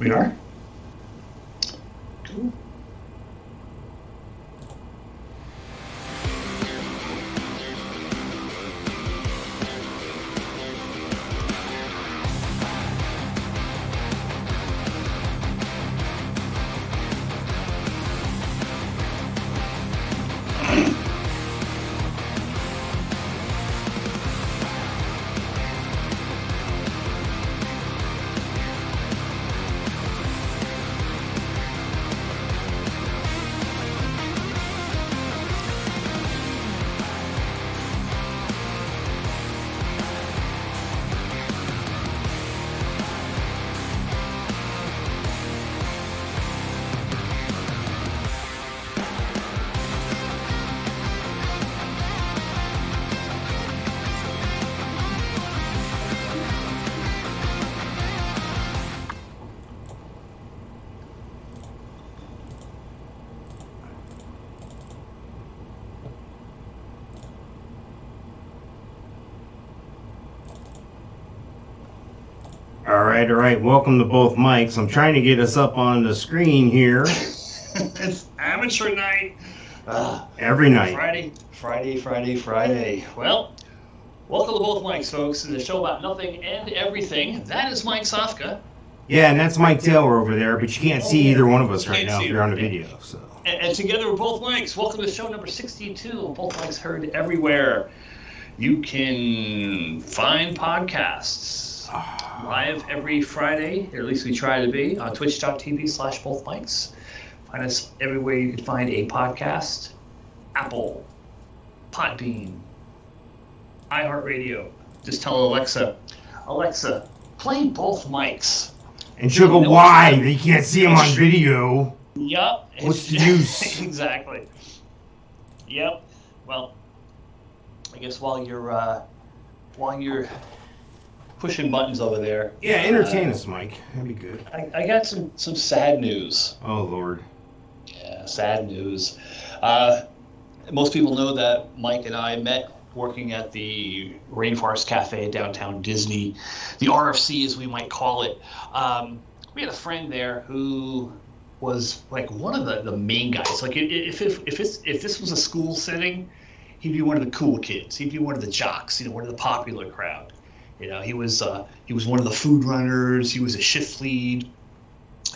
We are? Cool. All right. Welcome to both mics. I'm trying to get us up on the screen here. It's amateur night. Every night. Friday. Well, welcome to both mics, folks. This is a show about nothing and everything. That is Mike Sofka. Yeah, and that's Mike Taylor over there, but you can't see either one of us right now if you're on the video. So. And together we're both mics. Welcome to show number 62. Both mics heard everywhere. You can find podcasts live every Friday, or at least we try to be, on twitch.tv/bothmics. Find us everywhere you can find a podcast. Apple, Podbean, iHeartRadio. Just tell Alexa, play both mics. And she'll go, why? You can't see them on video. Yup. What's the use? Exactly. Yep. Well, I guess while you're pushing buttons over there. Yeah, entertain us, Mike. That'd be good. I got some sad news. Oh, Lord. Yeah, sad news. Most people know that Mike and I met working at the Rainforest Cafe downtown Disney, the RFC as we might call it. We had a friend there who was like one of the main guys. Like if this was a school setting, he'd be one of the cool kids. He'd be one of the jocks, one of the popular crowd. He was one of the food runners. He was a shift lead,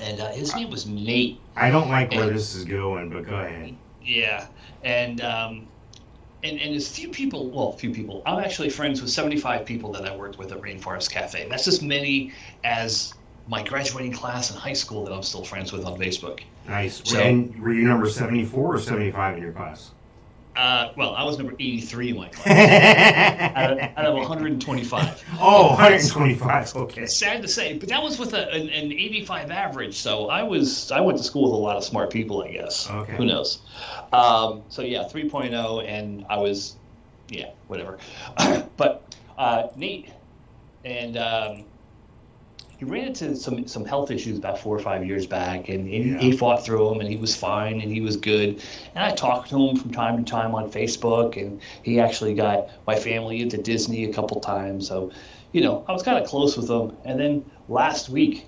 and his name was Nate. I don't like where this is going, but go ahead. Yeah, and there's few people. I'm actually friends with 75 people that I worked with at Rainforest Cafe. That's as many as my graduating class in high school that I'm still friends with on Facebook. Nice. So, and were you number 74 or 75 in your class? Well, I was number 83 in my class, out of 125. Oh, 125. Okay. It's sad to say, but that was with an 85 average. So I went to school with a lot of smart people, I guess. Okay. Who knows? So yeah, 3.0, and I was, whatever. But Nate, and he ran into some health issues about 4 or 5 years back, and he fought through them, and he was fine, and he was good. And I talked to him from time to time on Facebook, and he actually got my family into Disney a couple times. So, I was kind of close with him. And then last week,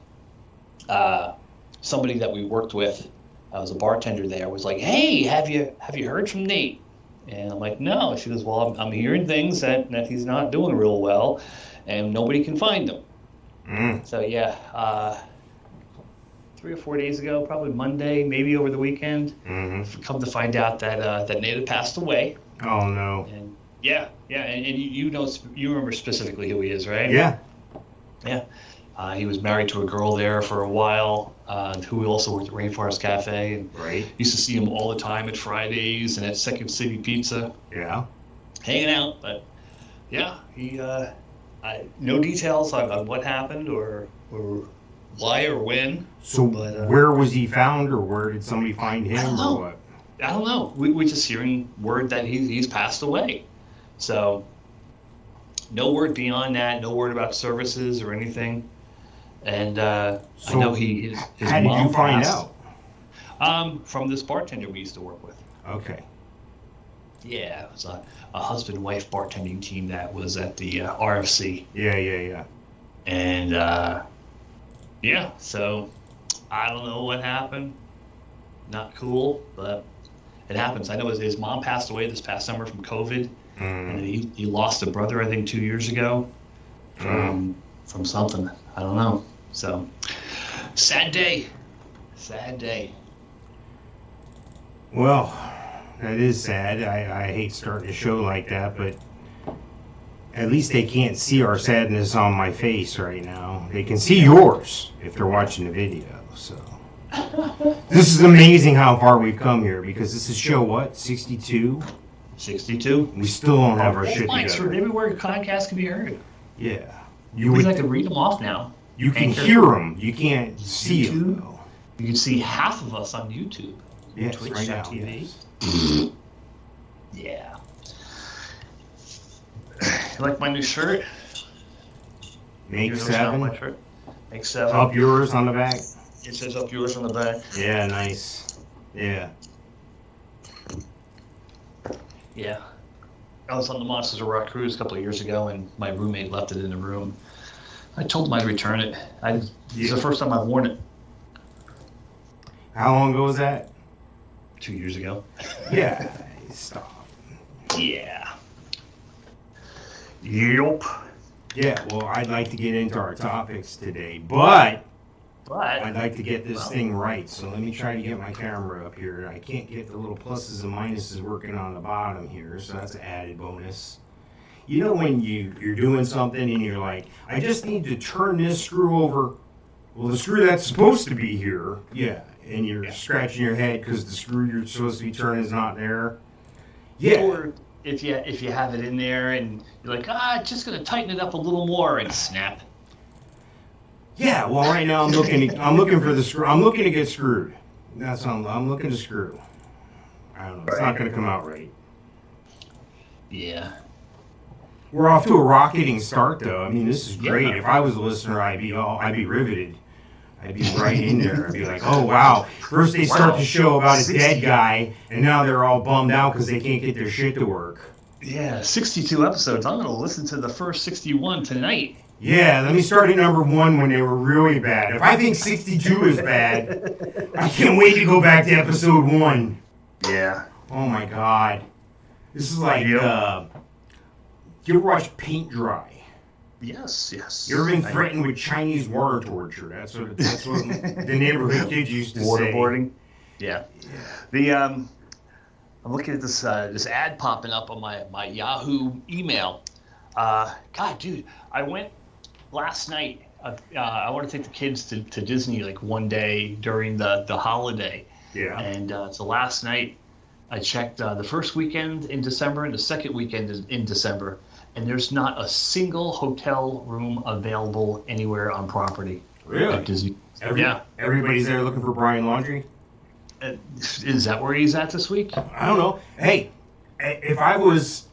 somebody that we worked with, I was a bartender there, was like, "Hey, have you heard from Nate?" And I'm like, "No." She goes, "Well, I'm hearing things that he's not doing real well, and nobody can find him." So 3 or 4 days ago, probably Monday, maybe over the weekend, come to find out that Nate had passed away. Oh no! And and you remember specifically who he is, right? Yeah. He was married to a girl there for a while, who also worked at Rainforest Cafe, and used to see him all the time at Fridays and at Second City Pizza. Yeah. Hanging out, but he. No details on what happened or why or when. So where was he found, or where did somebody find him, or what? I don't know. We're just hearing word that he's passed away. So no word beyond that. No word about services or anything. And I know his how mom did you find passed, out? From this bartender we used to work with. Okay. Yeah, it was a husband-wife bartending team that was at the RFC. Yeah. And, so I don't know what happened. Not cool, but it happens. I know his mom passed away this past summer from COVID, and he lost a brother, I think, 2 years ago from something. I don't know. So, sad day. Sad day. Well, that is sad. I hate starting a show like that, but at least they can't see our sadness on my face right now. They can see yours if they're watching the video. So this is amazing how far we've come here, because this is show what, 62? 62. We still don't have our shit Mics together. for everywhere podcast can be heard. Yeah. You wish I could read them off now. You can hear them. You can't see them, though. You can see half of us on YouTube. Yes, Twitch right now. TV. Yes. Yeah. You like my new shirt? Make 7. My shirt? Make 7. Up yours on the back. It says up yours on the back. Yeah, nice. Yeah. Yeah. I was on the Monsters of Rock cruise a couple of years ago, and my roommate left it in the room. I told him I'd return it. It's the first time I've worn it. How long ago was that? 2 years ago. Yeah. Stop. Yeah. Yep. Yeah, well, I'd like to get into our topics today, but I'd like to get this thing right. So let me try to get my camera up here. I can't get the little pluses and minuses working on the bottom here, so that's an added bonus. You know when you're doing something and you're like, I just need to turn this screw over. Well, the screw that's supposed to be here, yeah, and you're scratching your head because the screw you're supposed to be turning is not there. Yeah. Or if you have it in there and you're like, just gonna tighten it up a little more, and snap. Yeah, well, right now I'm looking for the screw. I'm looking to get screwed. That's all. I'm looking to screw. I don't know. It's not going to come out right. Yeah. We're off to a rocketing start, though. I mean, this is great. If I was a listener, I'd be riveted. I'd be right in there. I'd be like, oh wow! First they start the show about a dead guy, and now they're all bummed out because they can't get their shit to work. Yeah, 62 episodes. I'm going to listen to the first 61 tonight. Yeah, let me start at number 1 when they were really bad. If I think 62 is bad, I can't wait to go back to episode 1. Yeah. Oh my god. This is like, you ever watch Paint Dry? Yes. You ever been threatened with Chinese water torture? That's what the neighborhood kids used to say. Waterboarding? Yeah. I'm looking at this ad popping up on my Yahoo email. God, dude, I went last night. I want to take the kids to Disney like one day during the holiday. Yeah. And so last night I checked the first weekend in December and the second weekend in December, and there's not a single hotel room available anywhere on property. Really? At Disney. Everybody's there looking for Brian Laundrie? Is that where he's at this week? I don't know. Hey, if I was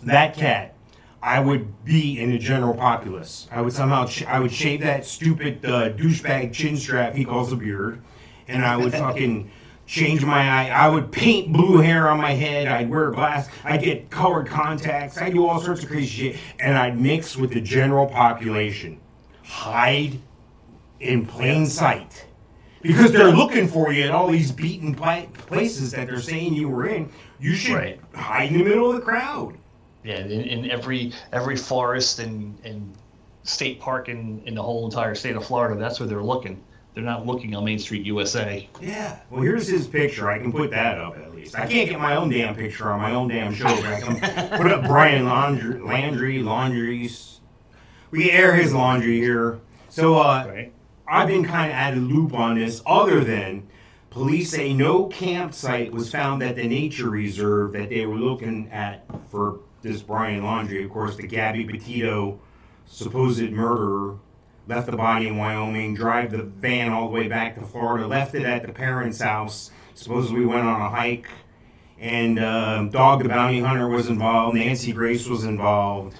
that cat, I would be in the general populace. I would shave that stupid douchebag chin strap he calls a beard, and I would fucking change my eye. I would paint blue hair on my head. I'd wear glass. I'd get colored contacts. I'd do all sorts of crazy shit, and I'd mix with the general population. Hide in plain sight. Because they're looking for you at all these beaten places that they're saying you were in. You should hide in the middle of the crowd. Yeah, in every forest and state park in the whole entire state of Florida, that's where they're looking. They're not looking on Main Street, USA. Yeah. Well, here's his picture. I can put that up at least. I can't get my own damn picture on my own damn show, but I can put up Brian Laundrie's. We air his laundry here. So, I've been kind of out of the loop on this, other than police say no campsite was found at the nature reserve that they were looking at for this Brian Laundrie. Of course, the Gabby Petito supposed murderer left the body in Wyoming, drive the van all the way back to Florida, left it at the parents' house, supposedly went on a hike, and Dog the Bounty Hunter was involved, Nancy Grace was involved.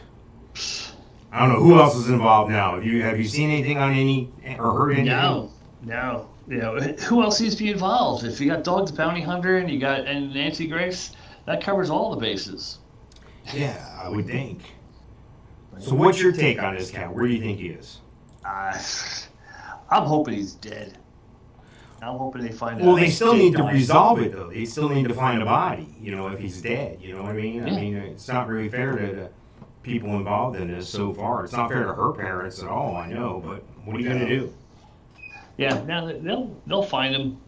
I don't know who else is involved now. Have you seen anything on any or heard anything? No. You know, who else needs to be involved? If you got Dog the Bounty Hunter and and Nancy Grace, that covers all the bases. Yeah, I would think. So what's your take on this cat? Where do you think he is? I'm hoping he's dead. I'm hoping they find. Well, they still need to resolve it, though. They still need to find a body. If he's dead. You know what I mean? Yeah. I mean, it's not really fair to the people involved in this so far. It's not fair to her parents at all. I know, but what are you gonna do? Yeah, now they'll find him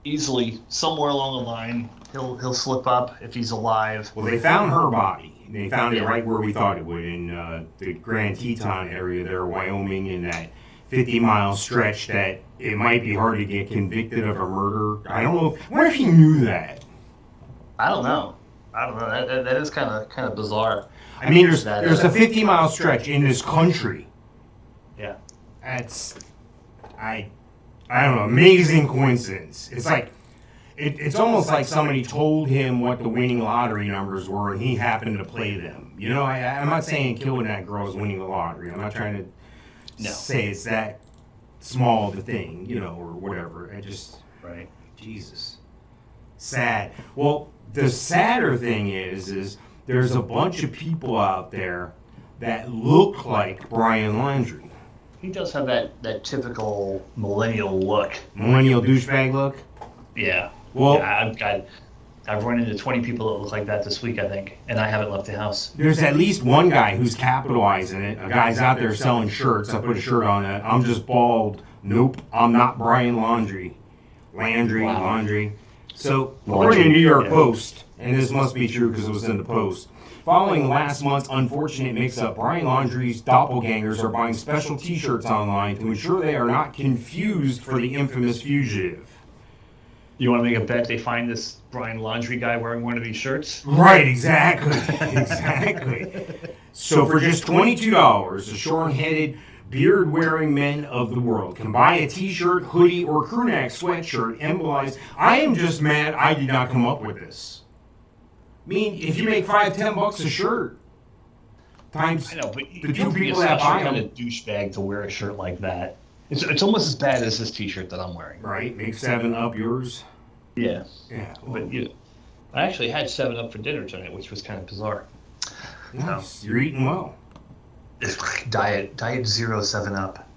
easily somewhere along the line. He'll slip up if he's alive. Well, they found her body. They found it right where we thought it would, in the Grand Teton area there, Wyoming, in that 50-mile stretch that it might be hard to get convicted of a murder. I don't know. What if he knew that? I don't know. That is kind of bizarre. I mean, there's a 50-mile stretch in this country. Yeah. That's, I don't know, amazing coincidence. It's like, it's almost like somebody told him what the winning lottery numbers were and he happened to play them. I'm not saying killing that girl is winning the lottery. I'm not trying to say it's that small of a thing, or whatever. Right. Jesus. Sad. Well, the sadder thing is there's a bunch of people out there that look like Brian Laundrie. He does have that typical millennial look. Millennial douchebag look? Yeah. Well, yeah, I've run into 20 people that look like that this week, I think, and I haven't left the house. There's at least one guy who's capitalizing it. A guy's out there selling shirts. I put a shirt on it. I'm just bald. Nope, I'm not Brian Laundrie. Laundrie. So, according to New York Post, and this must be true because it was in the Post, following last month's unfortunate mix-up, Brian Laundrie's doppelgangers are buying special T-shirts online to ensure they are not confused for the infamous fugitive. You want to make a bet they find this Brian Laundrie guy wearing one of these shirts? Right, exactly. So for just $22, the short-headed, beard-wearing men of the world can buy a T-shirt, hoodie, or crewneck sweatshirt embolized. I am just mad I did not come up with this. I mean, if you make $5-10 a shirt, times I know, but the two people that buy them, kind of douchebag to wear a shirt like that. It's almost as bad as this T-shirt that I'm wearing. Right, make 7 Up yours. Yeah. Yeah. Well, but I actually had 7 Up for dinner tonight, which was kind of bizarre. Nice. So, you're eating well. Diet 0 7 Up.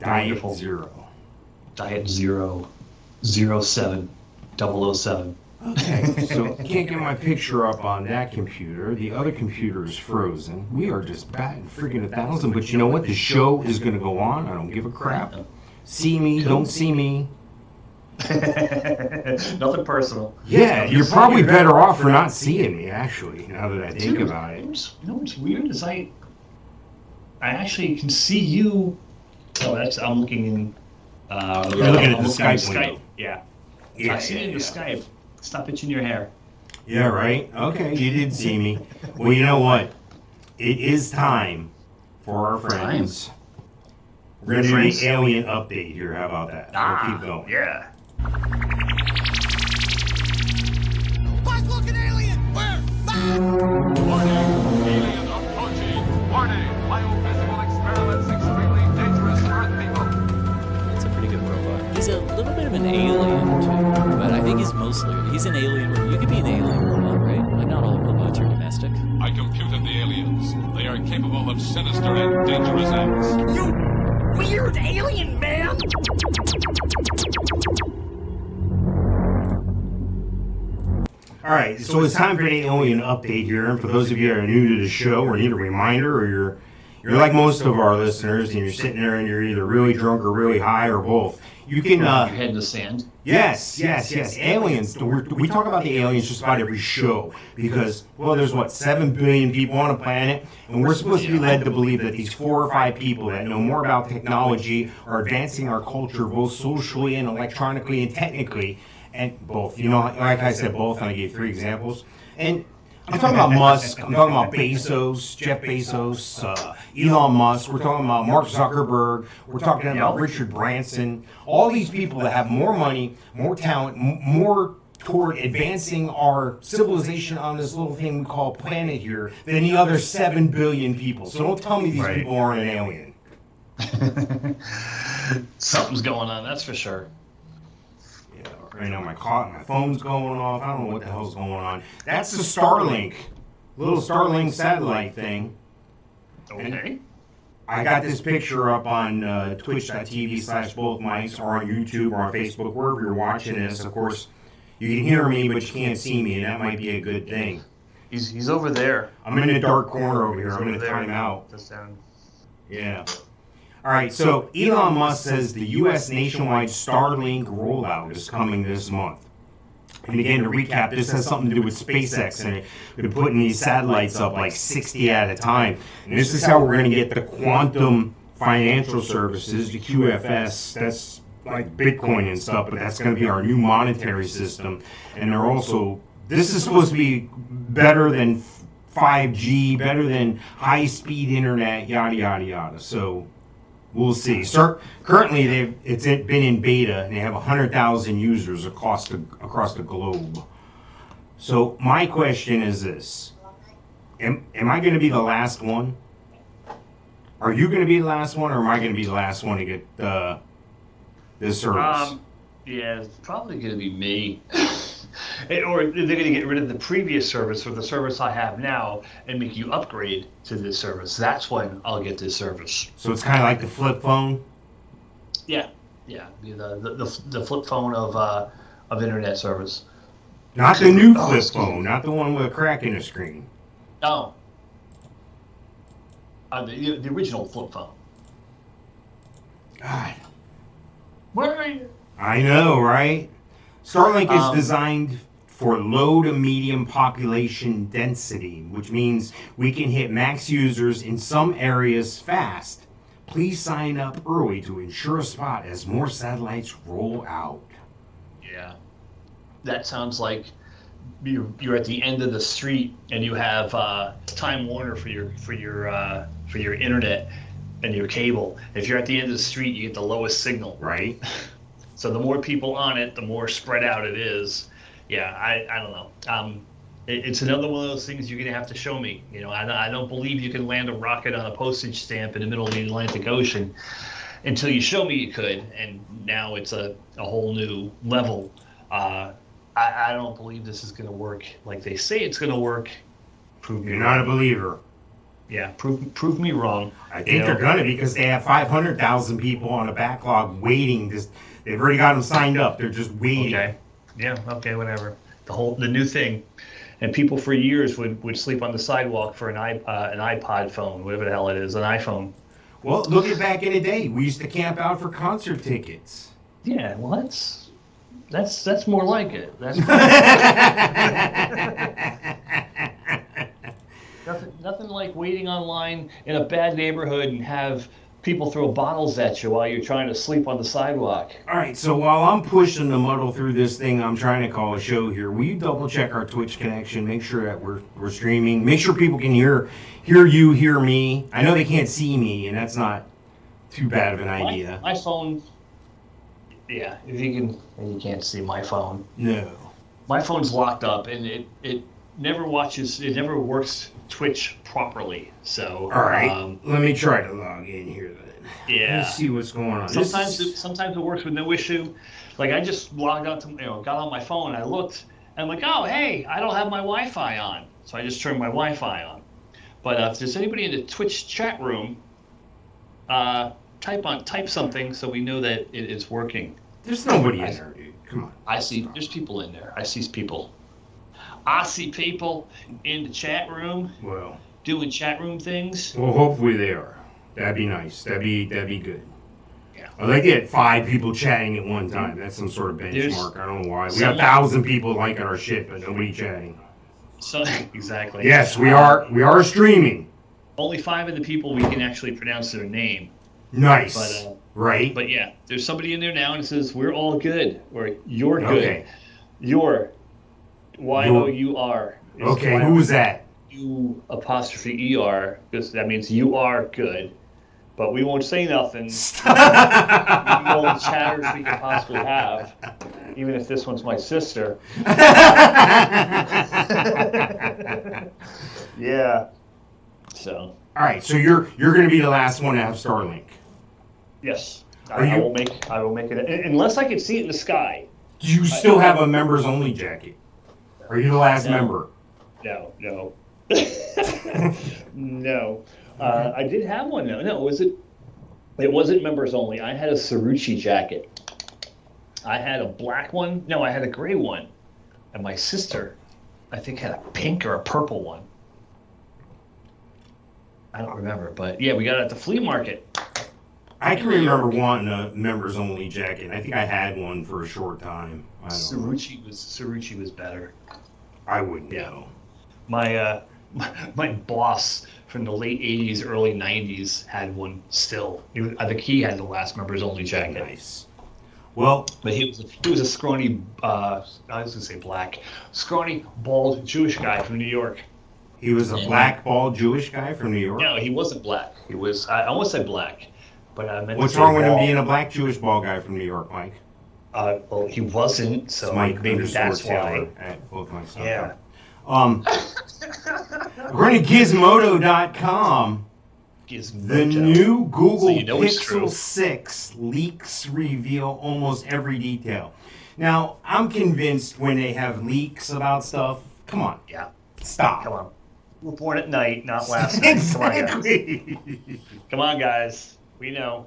Diet Wonderful. 0. Diet 0 07 007. Okay, so I can't get my picture up on that computer. The other computer is frozen. We are just batting friggin' 1,000, but you know what? The show is going to go on. I don't give a crap. See me, don't see me. Nothing personal. Yeah, you're probably better off for not seeing me, actually, now that I think about it. You know what's weird is I actually can see you. Oh, I'm looking in. You're looking at the Skype window. Yeah. I see you in the Skype. Stop itching your hair. Yeah, right? Okay, you did see me. Well, you know what? It is time for our friends. We're going to do the alien update here. How about that? We'll keep going. Yeah. Buzz, look, an alien! Where? Warning! Alien approaching! Warning! Biophysical experiments extremely dangerous for Earth people! It's a pretty good robot. He's a little bit of an alien, too. But I think he's an alien robot. You could be an alien robot, right? Like, not all robots are domestic. I computed the aliens. They are capable of sinister and dangerous acts. You weird alien man! All right, so it's time for the alien update here. And for those of you that are new to the show or need a reminder, or you're like most of our listeners and you're sitting there and you're either really drunk or really high or both, you can... your head in the sand. Yes. Aliens. We talk about the aliens just about every show because, well, there's 7 billion people on a planet, and we're supposed to be led to believe that these 4 or 5 people that know more about technology are advancing our culture both socially and electronically and technically, and both. Like I said, both, and I gave 3 examples. And I'm talking about Musk, I'm talking about Bezos, Jeff Bezos, Elon Musk, we're talking about Mark Zuckerberg, we're talking about Richard Branson, all these people that have more money, more talent, more toward advancing our civilization on this little thing we call planet here than the other 7 billion people. So don't tell me these people aren't an alien. Something's going on, that's for sure. Right now, my phone's going off. I don't know what the hell's going on. That's the Starlink, little Starlink satellite thing. Okay. I got this picture up on twitch.tv/both mics or on YouTube or on Facebook, wherever you're watching this. Of course, you can hear me, but you can't see me, and that might be a good thing. He's over there. I'm in the dark corner over here. I'm Over going to there. time out. Just down. Yeah. All right, so Elon Musk says the U.S. nationwide Starlink rollout is coming this month. And again, to recap, this has something to do with SpaceX, and they're putting these satellites up like 60 at a time. And this is how we're going to get the quantum financial services, the QFS. That's like Bitcoin and stuff, but that's going to be our new monetary system. And they're also, this is supposed to be better than 5G, better than high-speed internet, yada, yada, yada. So we'll see. Currently, it's been in beta, and they have 100,000 users across the globe. So my question is this. Am I going to be the last one? Are you going to be the last one, or am I going to be the last one to get this service? Yeah, it's probably going to be me. Or they're going to get rid of the previous service or the service I have now and make you upgrade to this service. That's when I'll get this service. So it's kind of like the flip phone? Yeah. The flip phone of internet service. Not the new flip phone, not the one with a crack in the screen. Oh. The original flip phone. God. Where are you? I know, right? Starlink is designed for low to medium population density, which means we can hit max users in some areas fast. Please sign up early to ensure a spot as more satellites roll out. Yeah. That sounds like you're at the end of the street and you have Time Warner for your internet and your cable. If you're at the end of the street, you get the lowest signal. Right. So the more people on it, the more spread out it is. Yeah, I don't know. It's another one of those things you're going to have to show me. You know, I don't believe you can land a rocket on a postage stamp in the middle of the Atlantic Ocean until you show me you could. And now it's a whole new level. I don't believe this is going to work like they say it's going to work. Prove me You're wrong. not a believer. Yeah, prove me wrong. I think they're going to, because they have 500,000 people on a backlog waiting. They've already got them signed up. They're just waiting. Okay. Yeah. Okay. Whatever. The new thing, and people for years would sleep on the sidewalk for an iPod phone, whatever the hell it is, an iPhone. Well, look at back in the day. We used to camp out for concert tickets. Yeah. Well, that's more like it. That's nothing like waiting online in a bad neighborhood and have people throw bottles at you while you're trying to sleep on the sidewalk. All right, so while I'm pushing the muddle through this thing I'm trying to call a show here, will you double check our Twitch connection, make sure that we're streaming, make sure people can hear you, hear me. I know they can't see me, and that's not too bad of an idea. My phone, yeah, if you can, and you can't see my phone. No. My phone's locked up, and it never works Twitch properly. So All right, let me try to log in here then. Yeah. Let's see what's going on. Sometimes it works with no issue. Like I just logged on to got on my phone and I looked and I'm like, oh hey, I don't have my Wi-Fi on, so I just turned my Wi-Fi on. But if there's anybody in the Twitch chat room, type something so we know that it's working. There's nobody in there, dude. Come on. There's people in there. I see people. I see people in the chat room. Well, doing chat room things. Well, hopefully they are. That'd be nice. That'd be good. Yeah. I'd like to get 5 people chatting at one time. That's some sort of benchmark. I don't know why. We got 1,000 people liking our shit, but nobody chatting. So exactly. Yes, we are. We are streaming. Only 5 of the people we can actually pronounce their name. Nice. But, right. But yeah, there's somebody in there now and it says we're all good or you're good. Okay. You're Y-O-U-R. Okay, who was that? U''ER, because that means you are good. But we won't say nothing. All the chatters we can possibly have, even if this one's my sister. Yeah. So. All right, so you're going to be the last one to have Starlink. Yes. I will make it unless I can see it in the sky. Do you still have a members only jacket? Are you the last member? No. No. I did have one though. No, it wasn't members only. I had a Cerrucci jacket. I had a black one. No, I had a gray one. And my sister, I think, had a pink or a purple one. I don't remember, but yeah, we got it at the flea market. I can remember wanting a members only jacket. I think I had one for a short time. I don't know. Cerrucci was better. I wouldn't know. My boss from the late '80s, early '90s had one still. I think he had the last members only jacket. Nice. Well, but he was a scrawny, I was gonna say black, scrawny, bald Jewish guy from New York. He was a black, bald Jewish guy from New York? No, he wasn't black. He was, I almost said black, but I meant What's to say wrong with him bald. being a black Jewish bald guy from New York, Mike? Well, he wasn't, so Mike maybe that's Taylor why. at both my stuff. Yeah. According to Gizmodo.com, the new Google So you know it's true. Pixel 6 leaks reveal almost every detail. Now, I'm convinced when they have leaks about stuff, come on, Yeah. stop. Come on. We're born at night, not last night. Come on, guys. Exactly. Come on, guys. We know.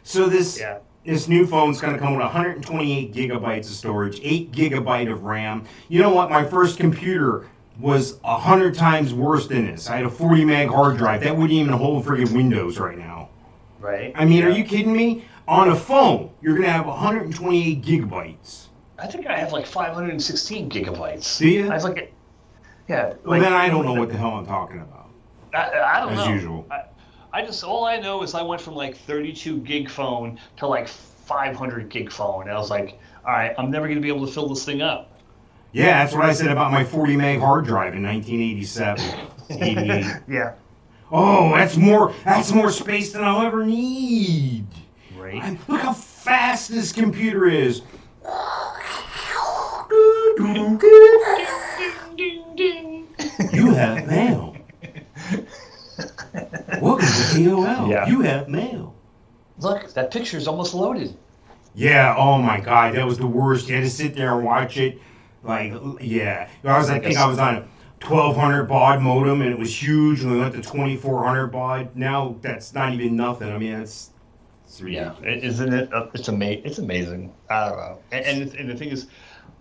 So this Yeah. this new phone's going to come with 128 gigabytes of storage, 8 gigabyte of RAM. You know what? My first computer was 100 times worse than this. I had a 40 meg hard drive. That wouldn't even hold friggin' Windows right now. Right? I mean, Yeah. are you kidding me? On a phone, you're going to have 128 gigabytes. I think I have like 516 gigabytes. Do you? I have like, yeah. Well, then I don't know what the hell I'm talking about. I don't know. As usual. All I know is I went from like 32 gig phone to like 500 gig phone. And I was like, all right, I'm never going to be able to fill this thing up. Yeah, that's what I said about my 40 meg hard drive in 1987, 88. Yeah. Oh, that's more space than I'll ever need. Right. Look how fast this computer is. You have mail. Welcome to AOL. Yeah. You have mail. Look, that picture's almost loaded. Yeah, oh my God, that was the worst. You had to sit there and watch it. Like, yeah. I think I was on a 1200 baud modem and it was huge, and we went to 2400 baud. Now that's not even nothing. I mean, it's ridiculous. Yeah. Isn't it? It's amazing. I don't know. And the thing is,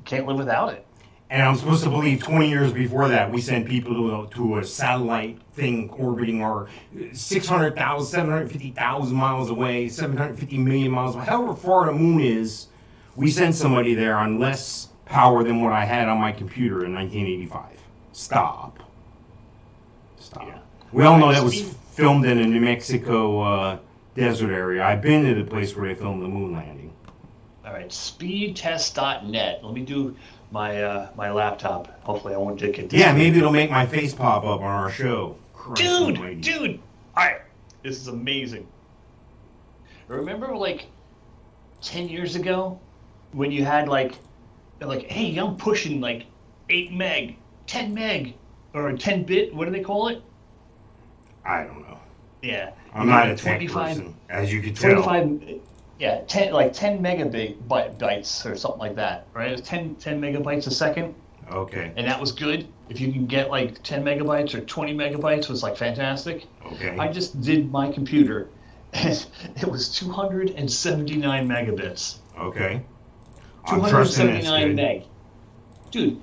can't live without it. And I'm supposed to believe 20 years before that, we sent people to a satellite thing orbiting our 600,000, 750,000 miles away, 750 million miles away. However far the moon is, we sent somebody there on less power than what I had on my computer in 1985. Stop. Yeah. We all know that was filmed in a New Mexico desert area. I've been to the place where they filmed the moon landing. All right, speedtest.net. Let me do my my laptop. Hopefully, I won't get this. Yeah, maybe it'll make my face pop up on our show. Christ almighty. Dude. All right, this is amazing. Remember, like 10 years ago, when you had like, hey, I'm pushing like 8 meg, 10 meg, or 10 bit. What do they call it? I don't know. Yeah. I'm not a tech person, as you can tell. 25. Yeah, 10 megabytes or something like that, right? It was 10 megabytes a second, Okay. and that was good. If you can get like 10 megabytes or 20 megabytes, was like fantastic. Okay. I just did my computer, and it was 279 megabits. Okay. I'm trusting that's 279 good. meg. Dude,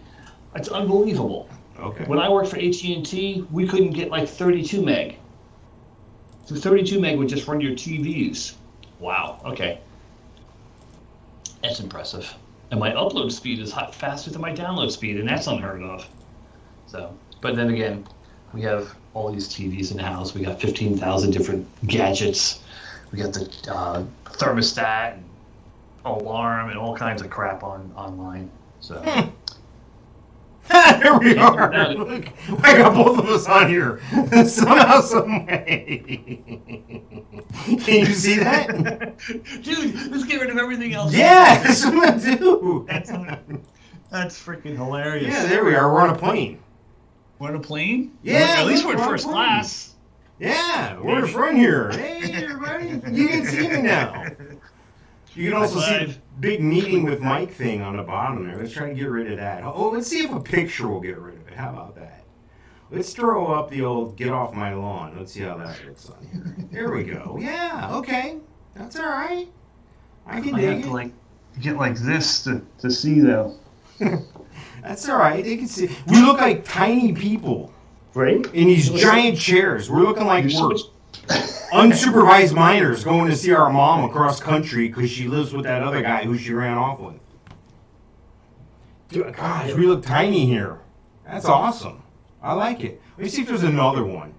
that's unbelievable. Okay. When I worked for AT&T, we couldn't get like 32 meg. So 32 meg would just run your TVs. Wow, okay. That's impressive. And my upload speed is faster than my download speed, and that's unheard of. So, but then again, we have all these TVs in the house. We got 15,000 different gadgets. We got the thermostat, and alarm, and all kinds of crap online. So. There we are. Look, I got both of us on here. Somehow, some way. Can you see that? Dude, let's get rid of everything else. Yeah, that's what I do. That's freaking hilarious. Yeah, there we are. We're on a plane. We're on a plane? Yeah, At least we're in on a first plane. class. Yeah, we're in front here. Hey, everybody. You can see me now. You can also see the big meeting with Mike thing on the bottom there. Let's try to get rid of that. Oh, let's see if a picture will get rid of it. How about that? Let's throw up the old "Get Off My Lawn." Let's see how that looks on here. There we go. Yeah, okay. That's all right. I can dig it. To like get like this to see though. That's all right. They can see. We look like tiny people, Right? in these giant chairs. We're looking like we're unsupervised minors going to see our mom across country because she lives with that other guy who she ran off with. Dude, gosh, we look tiny here. That's awesome. I like it. Let me see if there's another one.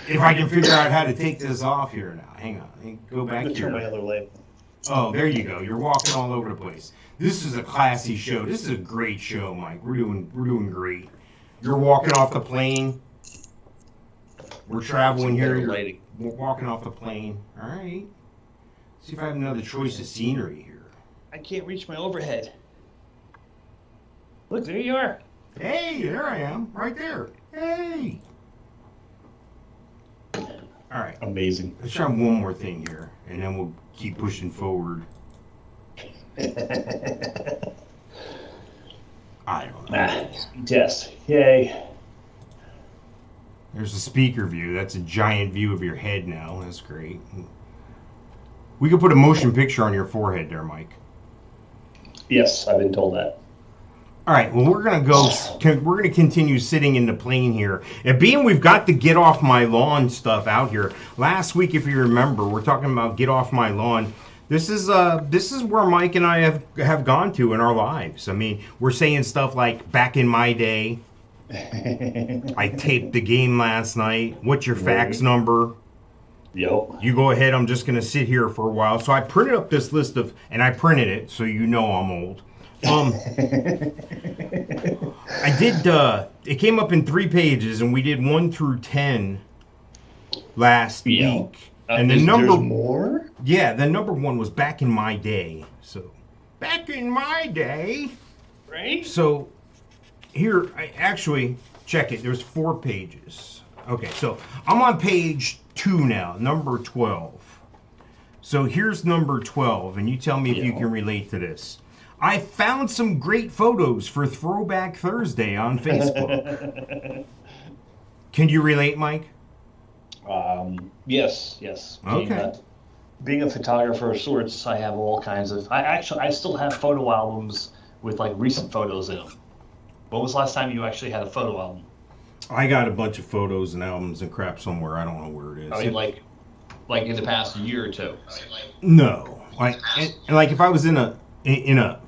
If I can figure out how to take this off here now. Hang on. Go back Turn my here. other leg. Oh, there you go. You're walking all over the place. This is a classy show. This is a great show, Mike. We're doing great. You're walking off the plane. We're traveling here. We're walking off the plane. All right. See if I have another choice of scenery here. I can't reach my overhead. Look, there you are. Hey, there I am. Right there. Hey. All right. Amazing. Let's try one more thing here, and then we'll keep pushing forward. I don't know. Test. Yay. There's a speaker view. That's a giant view of your head now. That's great. We could put a motion picture on your forehead there, Mike. Yes, I've been told that. All right, well, we're going to continue sitting in the plane here. And being we've got the Get Off My Lawn stuff out here. Last week, if you remember, we're talking about Get Off My Lawn. This is where Mike and I have gone to in our lives. I mean, we're saying stuff like, back in my day, I taped the game last night. What's your fax number? Yo. You go ahead, I'm just going to sit here for a while. So I printed up this list of, and I printed it, so you know I'm old. I did, it came up in 3 pages, and we did 1 through 10 last week. And the number more? Yeah, the number 1 was back in my day. So, back in my day. Right? So, here, I actually, check it, there's 4 pages. Okay, so I'm on page 2 now, number 12. So here's number 12, and you tell me if you can relate to this. I found some great photos for Throwback Thursday on Facebook. Can you relate, Mike? Yes. Okay. Being a photographer of sorts, I have all kinds of. I still have photo albums with like recent photos in them. When was the last time you actually had a photo album? I got a bunch of photos and albums and crap somewhere. I don't know where it is. I mean, like in the past year or two. No, like if I was in a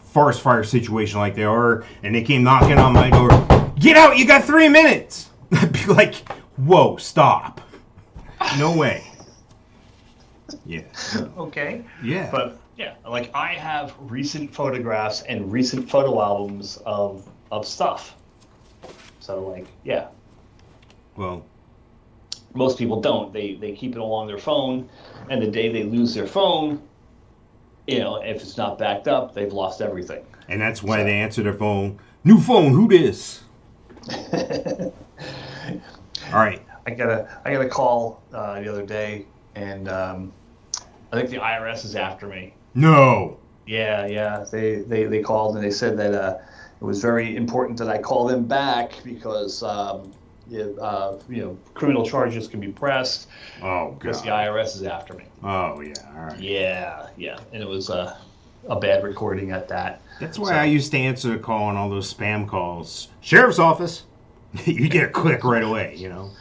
forest fire situation like they are, and they came knocking on my door, get out! You got 3 minutes. I'd be like, whoa, stop! No way. Yeah. So. Okay. Yeah. But yeah, like I have recent photographs and recent photo albums of stuff. So like, yeah. Well, most people don't. They keep it all on their phone, and the day they lose their phone, you know, if it's not backed up, they've lost everything. And that's why they answer their phone. New phone, who this? All right. I got a call the other day, and I think the IRS is after me. No. Yeah. They called and they said that it was very important that I call them back because criminal charges can be pressed. Oh, God. Because the IRS is after me. Oh, yeah. All right. Yeah. And it was a bad recording at that. That's why I used to answer the call on all those spam calls. Sheriff's office. You get a click right away, you know.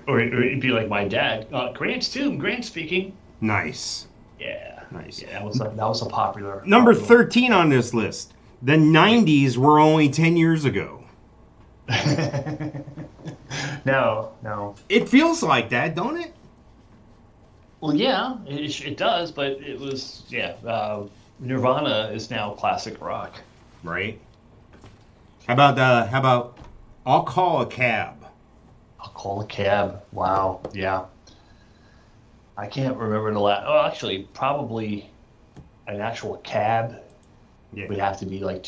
Or it'd be like my dad. Grant's too. Grant speaking. Nice. Yeah. Nice. Yeah, that was a popular. Number 13 on this list. The 90s were only 10 years ago. No. It feels like that, don't it? Well, yeah, it does, but it was, Nirvana is now classic rock. Right. How about I'll Call a Cab? I'll Call a Cab. Wow. Yeah. I can't remember the last. Oh, actually, probably an actual cab would have to be like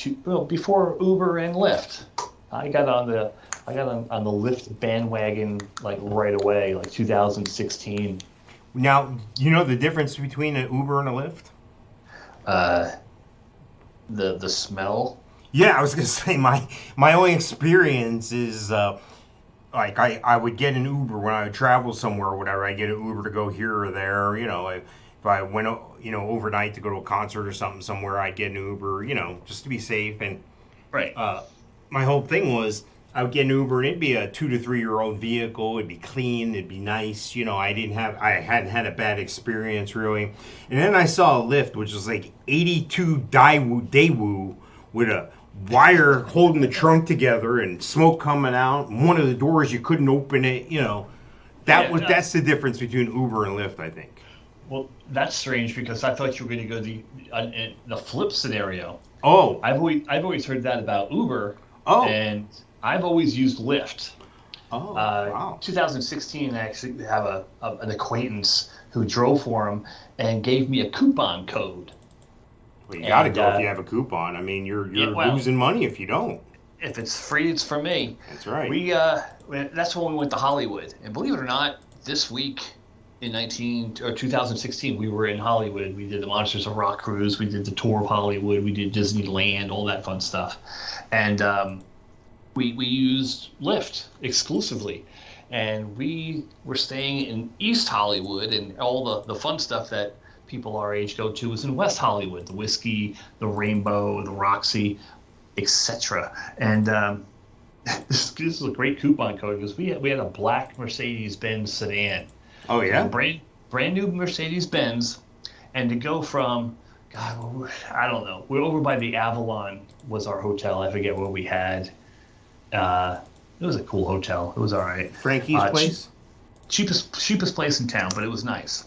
before Uber and Lyft. I got on the Lyft bandwagon like right away, like 2016. Now, you know the difference between an Uber and a Lyft? The smell. Yeah, I was gonna say my only experience is like I would get an Uber when I would travel somewhere or whatever. I get an Uber to go here or there. You know, if I went overnight to go to a concert or something somewhere, I'd get an Uber. You know, just to be safe. And Right. my whole thing was I would get an Uber and it'd be a 2 to 3 year old vehicle. It'd be clean. It'd be nice. You know, I hadn't had a bad experience really. And then I saw a Lyft, which was like 82 Daewoo with a wire holding the trunk together and smoke coming out. And one of the doors you couldn't open it. You know, that's the difference between Uber and Lyft, I think. Well, that's strange because I thought you were going to go the flip scenario. Oh, I've always heard that about Uber. Oh. And I've always used Lyft. oh, wow. 2016, I actually have an acquaintance who drove for him and gave me a coupon code. Well, you got to go if you have a coupon. I mean, you're losing money if you don't. If it's free, it's for me. That's right. That's when we went to Hollywood, and believe it or not, this week in 2016, we were in Hollywood. We did the Monsters of Rock cruise. We did the tour of Hollywood. We did Disneyland, all that fun stuff, and we used Lyft exclusively, and we were staying in East Hollywood, and all the fun stuff that people our age go to is in West Hollywood, the Whiskey, the Rainbow, the Roxy, etc. And this is a great coupon code because we had a black Mercedes-Benz sedan. Oh yeah, brand new Mercedes-Benz, and to go from God, I don't know, we're over by the Avalon was our hotel. I forget what we had. It was a cool hotel. It was all right. Frankie's place. Cheapest place in town, but it was nice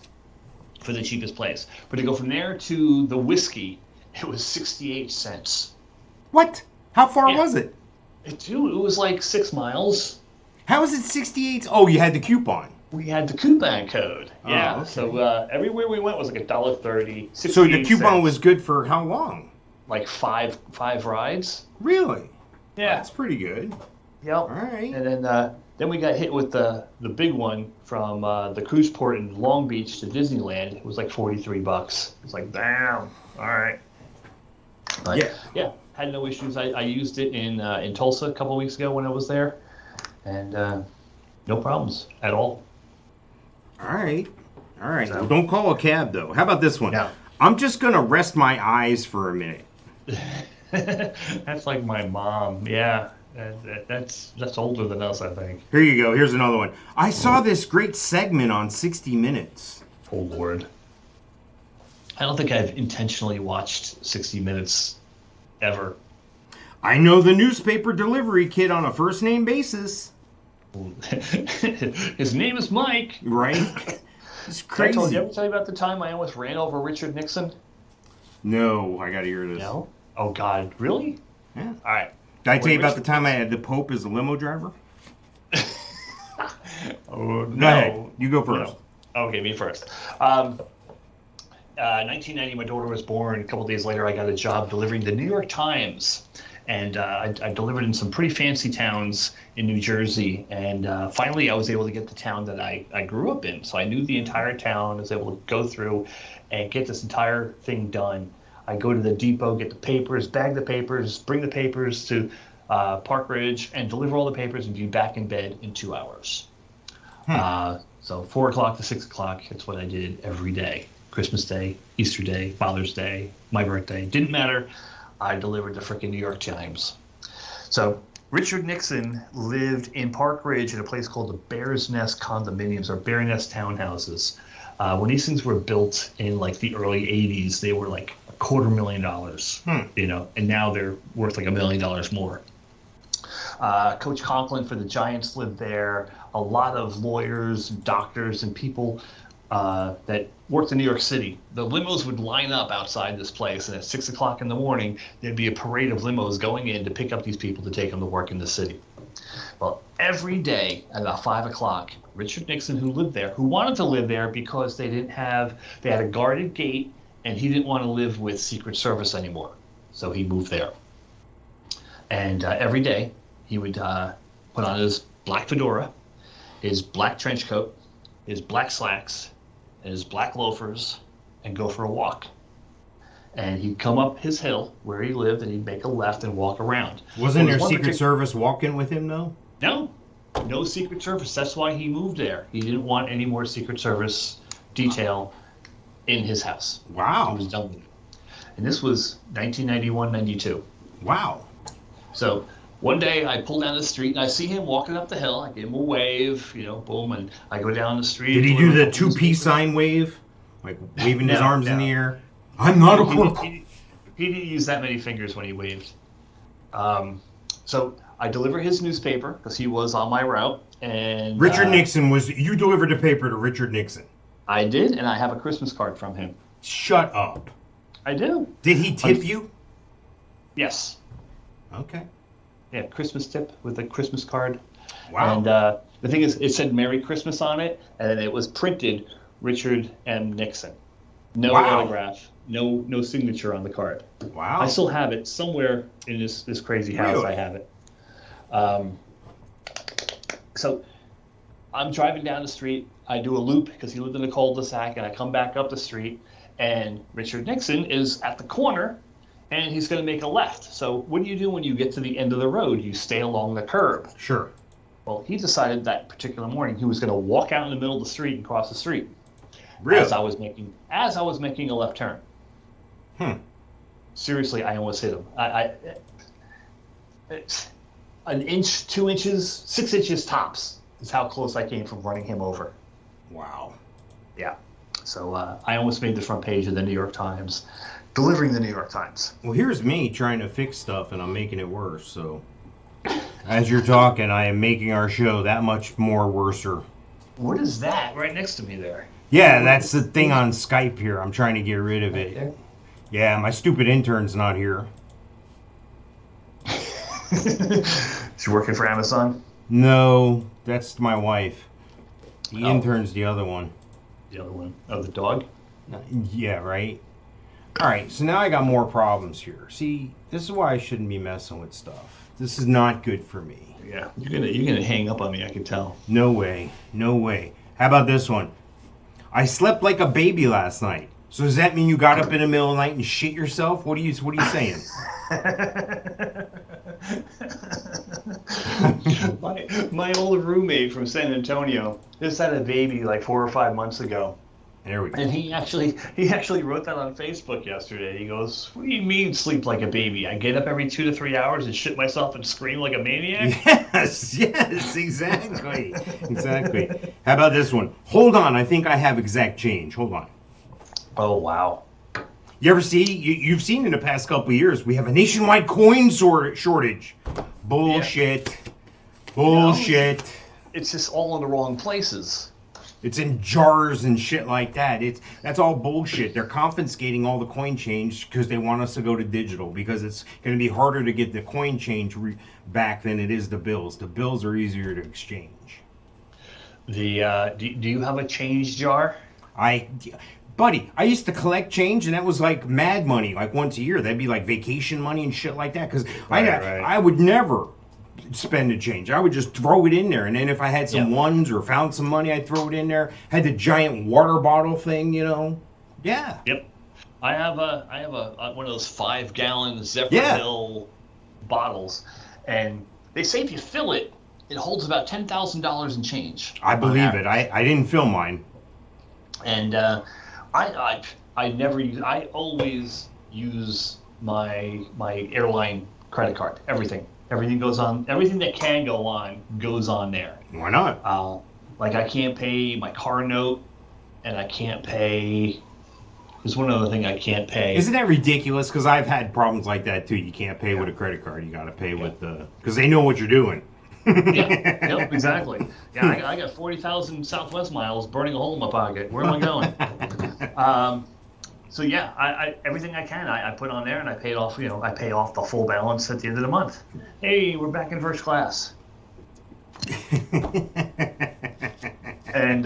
for the cheapest place. But to go from there to the Whiskey, it was 68 cents. What? How far was it? It was like 6 miles. How was it 68? Oh, you had the coupon. We had the coupon code. Oh, Yeah. okay. So everywhere we went was like $1.30. So the coupon was good for how long? Like five rides. Really? Yeah. That's pretty good. Yep. All right. And then we got hit with the big one from the cruise port in Long Beach to Disneyland. It was like $43. It's like, damn. All right. But yeah, had no issues. I used it in Tulsa a couple of weeks ago when I was there, and no problems at all. All right. So, Well, don't call a cab though. How about this one? No. I'm just gonna rest my eyes for a minute. That's like my mom. Yeah. That's older than us, I think. Here you go. Here's another one. I saw this great segment on 60 Minutes. Oh, Lord. I don't think I've intentionally watched 60 Minutes ever. I know the newspaper delivery kid on a first name basis. His name is Mike. Right? It's Did I crazy. ever tell you about the time I almost ran over Richard Nixon? No, I gotta hear this. No? Oh, God. Really? Yeah. All right. Did I tell you about the time I had the Pope as a limo driver? Oh, no. Go ahead. You go first. No. Okay, me first. 1990, my daughter was born. A couple days later, I got a job delivering the New York Times. And I delivered in some pretty fancy towns in New Jersey. And finally, I was able to get the town that I grew up in. So I knew the entire town. I was able to go through and get this entire thing done. I go to the depot, get the papers, bag the papers, bring the papers to Park Ridge, and deliver all the papers and be back in bed in 2 hours. So 4 o'clock to 6 o'clock, that's what I did every day. Christmas Day, Easter Day, Father's Day, my birthday. Didn't matter. I delivered the frickin' New York Times. So Richard Nixon lived in Park Ridge in a place called the Bear's Nest Condominiums or Bear Nest Townhouses. When these things were built in like the early 80s, they were like $250,000, you know, and now they're worth like $1 million more. Coach Conklin for the Giants lived there. A lot of lawyers, doctors, and people that worked in New York City. The limos would line up outside this place, and at 6 o'clock in the morning, there'd be a parade of limos going in to pick up these people to take them to work in the city. Well, every day at about 5 o'clock, Richard Nixon, who lived there, who wanted to live there because they had a guarded gate, and he didn't want to live with Secret Service anymore. So he moved there. And every day, he would put on his black fedora, his black trench coat, his black slacks, and his black loafers, and go for a walk. And he'd come up his hill where he lived, and he'd make a left and walk around. Wasn't there Secret Service walking with him, though? No Secret Service. That's why he moved there. He didn't want any more Secret Service detail in his house. Wow. He was done with it. And this was 1991, 92. Wow. So one day I pull down the street and I see him walking up the hill. I give him a wave, boom, and I go down the street. Did he do the 2 peace sign wave? Like waving his arms in the air? I'm not a crook. He didn't use that many fingers when he waved. So I deliver his newspaper because he was on my route. And Richard Nixon you delivered the paper to Richard Nixon. I did, and I have a Christmas card from him. Shut up. I do. Did he tip you? Yes. Okay. Yeah, Christmas tip with a Christmas card. Wow. And the thing is, it said Merry Christmas on it, and it was printed Richard M. Nixon. No autograph, no signature on the card. Wow. I still have it somewhere in this crazy house. Really? I have it. So I'm driving down the street. I do a loop because he lived in a cul-de-sac, and I come back up the street, and Richard Nixon is at the corner, and he's going to make a left. So what do you do when you get to the end of the road? You stay along the curb. Sure. Well, he decided that particular morning he was going to walk out in the middle of the street and cross the street. Really? As I was making a left turn. Seriously, I almost hit him. It's an inch, 2 inches, 6 inches tops is how close I came from running him over. Wow. Yeah. So I almost made the front page of the New York Times, delivering the New York Times. Well, here's me trying to fix stuff, and I'm making it worse. So, as you're talking, I am making our show that much more worser. What is that right next to me there? Yeah, that's the thing on Skype here. I'm trying to get rid of it. There? Yeah, my stupid intern's not here. Is she working for Amazon? No, that's my wife. The Oh. intern's the other one. The other one. Oh, the dog? Yeah, right? Alright, so now I got more problems here. See, this is why I shouldn't be messing with stuff. This is not good for me. Yeah. You're gonna hang up on me, I can tell. No way. No way. How about this one? I slept like a baby last night. So does that mean you got up in the middle of the night and shit yourself? What are you saying? my old roommate from San Antonio just had a baby like 4 or 5 months ago. There we go. And he actually wrote that on Facebook yesterday. He goes, "What do you mean sleep like a baby? I get up every 2 to 3 hours and shit myself and scream like a maniac?" Yes, exactly. Exactly. How about this one? Hold on, I think I have exact change. Hold on. Oh, wow. You ever see, you've seen in the past couple of years, we have a nationwide coin shortage. Bullshit. Bullshit. It's just all in the wrong places. It's in jars and shit like that. That's all bullshit. They're confiscating all the coin change because they want us to go to digital because it's going to be harder to get the coin change back than it is the bills. The bills are easier to exchange. Do you have a change jar? Buddy, I used to collect change, and that was like mad money, like once a year. That'd be like vacation money and shit like that. Because I would never spend a change. I would just throw it in there, and then if I had some ones or found some money, I'd throw it in there. Had the giant water bottle thing, Yeah. Yep. I have one of those 5-gallon Zephyrhill bottles, and they say if you fill it, it holds about $10,000 in change. I believe it. I didn't fill mine. And I always use my airline credit card. Everything goes on. Everything that can go on goes on there. Why not? Like I can't pay my car note, and I can't pay. There's one other thing I can't pay. Isn't that ridiculous? Because I've had problems like that too. You can't pay with a credit card. You got to pay with because they know what you're doing. Yep, exactly. Yeah, I got 40,000 Southwest miles burning a hole in my pocket. Where am I going? So yeah, I everything I can, I put on there, and I pay off. I pay off the full balance at the end of the month. Hey, we're back in first class. And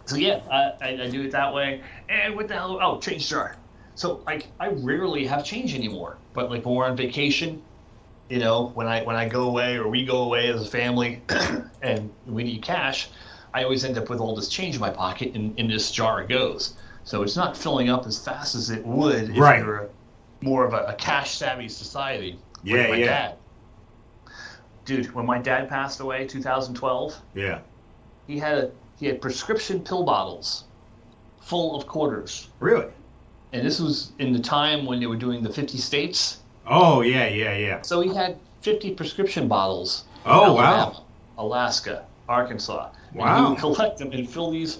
so yeah, I do it that way. And what the hell? Oh, change jar. So I rarely have change anymore. But like when we're on vacation, when I go away or we go away as a family, and we need cash, I always end up with all this change in my pocket, and in this jar it goes. So it's not filling up as fast as it would if Right. you're more of a cash-savvy society. Yeah, like my yeah. dad. Dude, when my dad passed away, 2012, Yeah. he had prescription pill bottles full of quarters. Really? And this was in the time when they were doing the 50 states. Oh, yeah. So he had 50 prescription bottles. Oh, Alabama, wow. Alaska, Arkansas. And Wow. he would collect them and fill these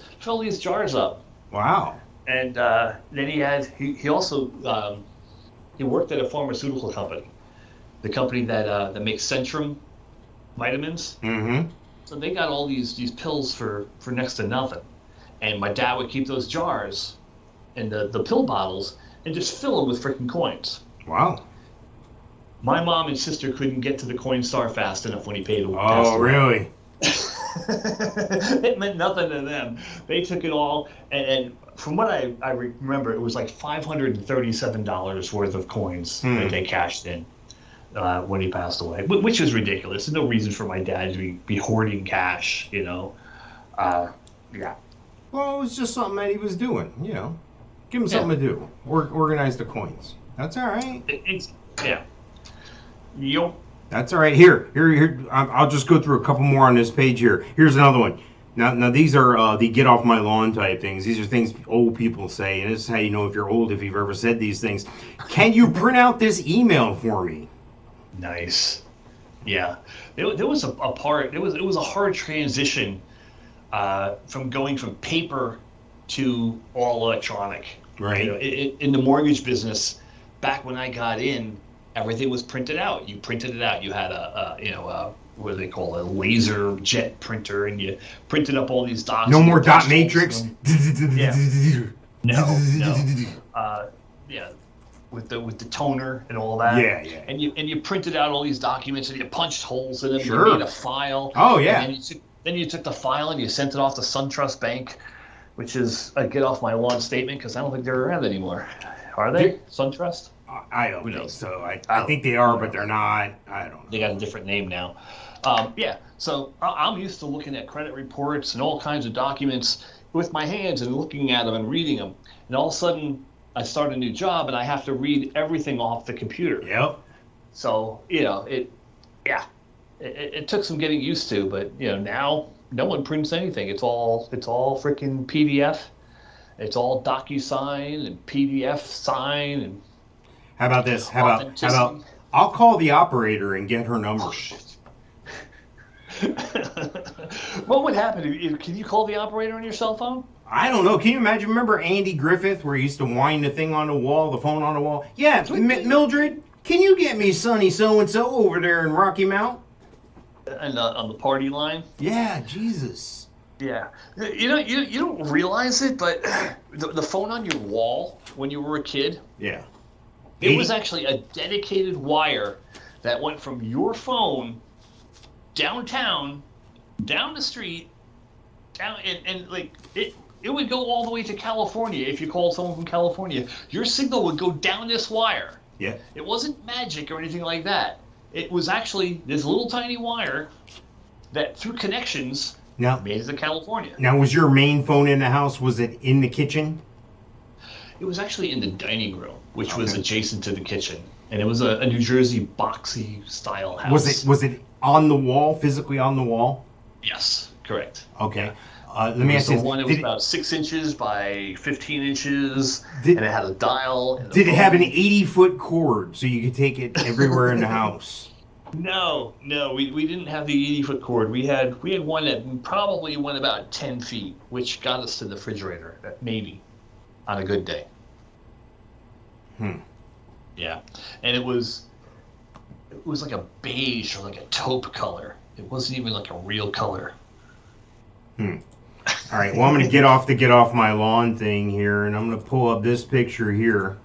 jars up. Wow. And then he also he worked at a pharmaceutical company, the company that makes Centrum vitamins. Mm-hmm. So they got all these pills for next to nothing. And my dad would keep those jars and the pill bottles and just fill them with freaking coins. Wow. My mom and sister couldn't get to the Coinstar fast enough when he paid. Oh, really? It meant nothing to them. They took it all, and from what I remember, it was like $537 worth of coins that they cashed in when he passed away, which is ridiculous. There's no reason for my dad to be hoarding cash, you know. Yeah. Well, it was just something that he was doing, you know. Give him something to do. Organize the coins. That's all right. Yeah. Yup. That's all right. Here. I'll just go through a couple more on this page here. Here's another one. Now these are the get off my lawn type things. These are things old people say, and this is how you know if you're old, if you've ever said these things. Can you print out this email for me? Nice. Yeah. There was a part. It was a hard transition from going from paper to all electronic. Right. You know, in the mortgage business, back when I got in, everything was printed out. You printed it out. You had what do they call it, a laser jet printer, and you printed up all these dots. No more dot matrix. Yeah. No. Yeah. With the toner and all that. Yeah. And you printed out all these documents and you punched holes in them. Sure. You made a file. Oh, yeah. And then you took the file and you sent it off to SunTrust Bank, which is a get off my lawn statement because I don't think they're around anymore. Are they? SunTrust? I don't Who think knows? so. I think they are, but they're not. I don't know. They got a different name now. Yeah, so I'm used to looking at credit reports and all kinds of documents with my hands and looking at them and reading them. And all of a sudden, I start a new job and I have to read everything off the computer. Yep. So, you know, it took some getting used to, but, you know, now no one prints anything. It's all freaking PDF. It's all DocuSign and PDF sign and. How about this? How about I'll call the operator and get her number. Oh, shit. What would happen? Can you call the operator on your cell phone? I don't know. Can you imagine? Remember Andy Griffith, where he used to wind the thing on the wall, the phone on the wall? Yeah, Mildred, can you get me Sonny so-and-so over there in Rocky Mount? And on the party line? Yeah, Jesus. Yeah. You know, you don't realize it, but the phone on your wall when you were a kid, Yeah. it was actually a dedicated wire that went from your phone downtown, down the street, down and like it would go all the way to California. If you called someone from California, your signal would go down this wire. Yeah. It wasn't magic or anything like that. It was actually this little tiny wire that through connections made it to California. Now, was your main phone in the house? Was it in the kitchen? It was actually in the dining room, which was adjacent to the kitchen, and it was a New Jersey boxy style house. Was it on the wall, physically on the wall? Yes, correct. Okay. Let me ask you this. One, it was about 6 inches by 15 inches, and it had a dial. And Did it have an 80-foot cord so you could take it everywhere in the house? No, we didn't have the 80-foot cord. We had one that probably went about 10 feet, which got us to the refrigerator, maybe, on a good day. Yeah, and it was like a beige or like a taupe color. It wasn't even like a real color. All right, well, I'm going to get off my lawn thing here, and I'm going to pull up this picture here.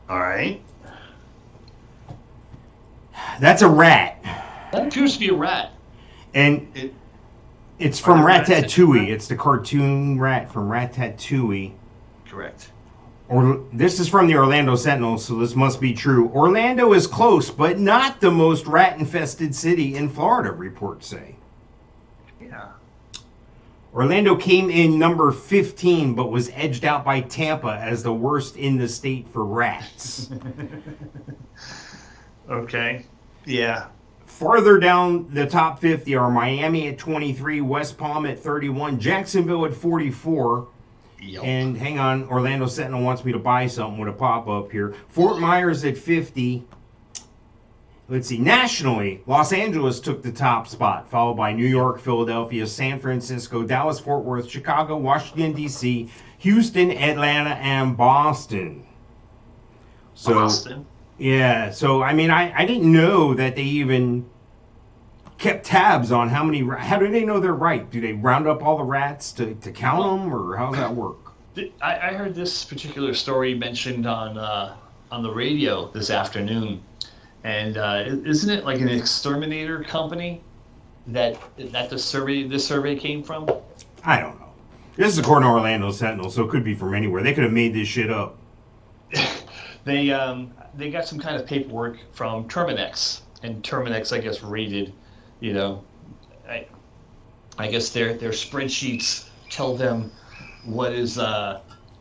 All right. That's a rat. That appears to be a rat. And it's from Ratatouille. It's the cartoon rat from Ratatouille. Correct. Or this is from the Orlando Sentinel, so this must be true. Orlando is close, but not the most rat-infested city in Florida, reports say. Yeah. Orlando came in number 15, but was edged out by Tampa as the worst in the state for rats. Okay. Yeah. Farther down the top 50 are Miami at 23, West Palm at 31, Jacksonville at 44. Yep. And hang on, Orlando Sentinel wants me to buy something with a pop-up here. Fort Myers at 50. Let's see, nationally, Los Angeles took the top spot, followed by New York, Philadelphia, San Francisco, Dallas, Fort Worth, Chicago, Washington, D.C., Houston, Atlanta, and Boston. So, Boston? Yeah, so, I mean, I didn't know that they even kept tabs on how do they know they're right? Do they round up all the rats to count them, or how does that work? I heard this particular story mentioned on the radio this afternoon. And isn't it like an exterminator company that this survey came from? I don't know. This is according to Orlando Sentinel, so it could be from anywhere. They could have made this shit up. They got some kind of paperwork from Terminex, and Terminex, I guess, rated, I guess their spreadsheets tell them what is